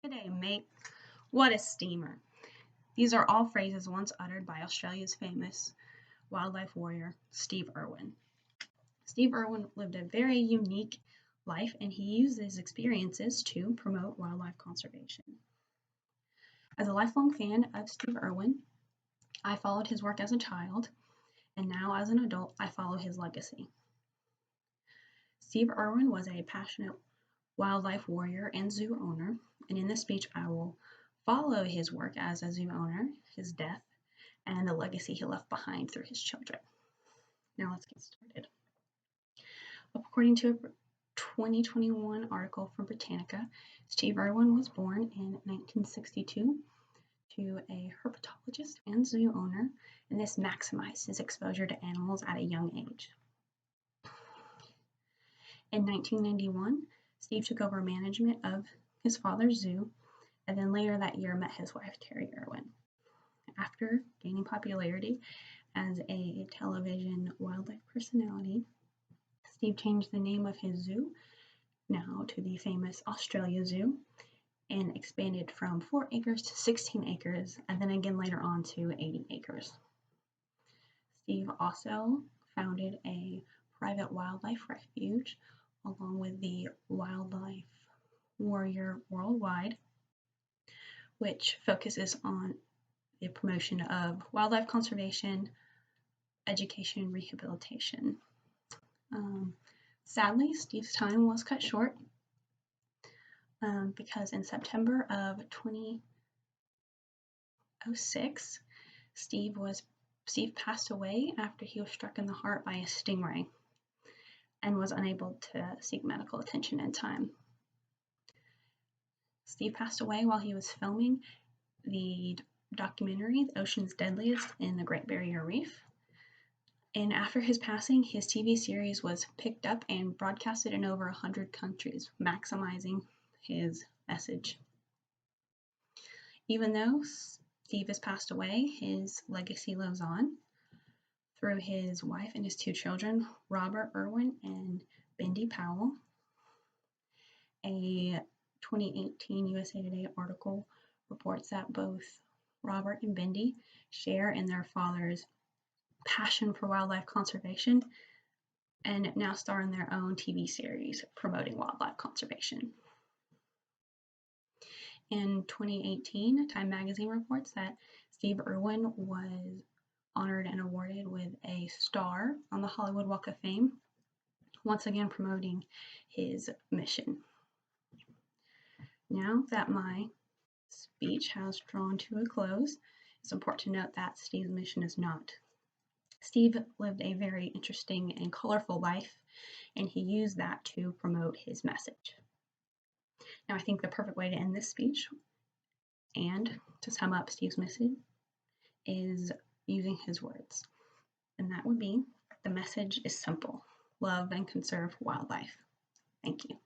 today, mate? What a steamer. These are all phrases once uttered by Australia's famous wildlife warrior, Steve Irwin. Steve Irwin lived a very unique life and he used his experiences to promote wildlife conservation. As a lifelong fan of Steve Irwin, I followed his work as a child, and now as an adult, I follow his legacy. Steve Irwin was a passionate wildlife warrior and zoo owner, and in this speech I will follow his work as a zoo owner, his death, and the legacy he left behind through his children. Now let's get started. According to a 2021 article from Britannica, Steve Irwin was born in 1962 to a herpetologist and zoo owner, and this maximized his exposure to animals at a young age. In 1991, Steve took over management of his father's zoo, and then later that year met his wife, Terry Irwin. After gaining popularity as a television wildlife personality, Steve changed the name of his zoo now to the famous Australia Zoo and expanded from 4 acres to 16 acres, and then again later on to 80 acres. Steve also founded a private wildlife refuge along with the Wildlife Warrior Worldwide, which focuses on the promotion of wildlife conservation, education, and rehabilitation. Sadly, Steve's time was cut short because in September of 2006, Steve passed away after he was struck in the heart by a stingray and was unable to seek medical attention in time. Steve passed away while he was filming the documentary, The Ocean's Deadliest in the Great Barrier Reef. And after his passing, his TV series was picked up and broadcasted in over 100 countries, maximizing his message. Even though Steve has passed away, his legacy lives on through his wife and his 2 children, Robert Irwin and Bindi Powell. A 2018 USA Today article reports that both Robert and Bindi share in their father's passion for wildlife conservation and now star in their own TV series promoting wildlife conservation. In 2018, Time magazine reports that Steve Irwin was honored and awarded with a star on the Hollywood Walk of Fame, once again promoting his mission. Now that my speech has drawn to a close, it's important to note that Steve's mission is not. Steve lived a very interesting and colorful life, and he used that to promote his message. Now, I think the perfect way to end this speech and to sum up Steve's message is using his words. And that would be, the message is simple: love and conserve wildlife. Thank you.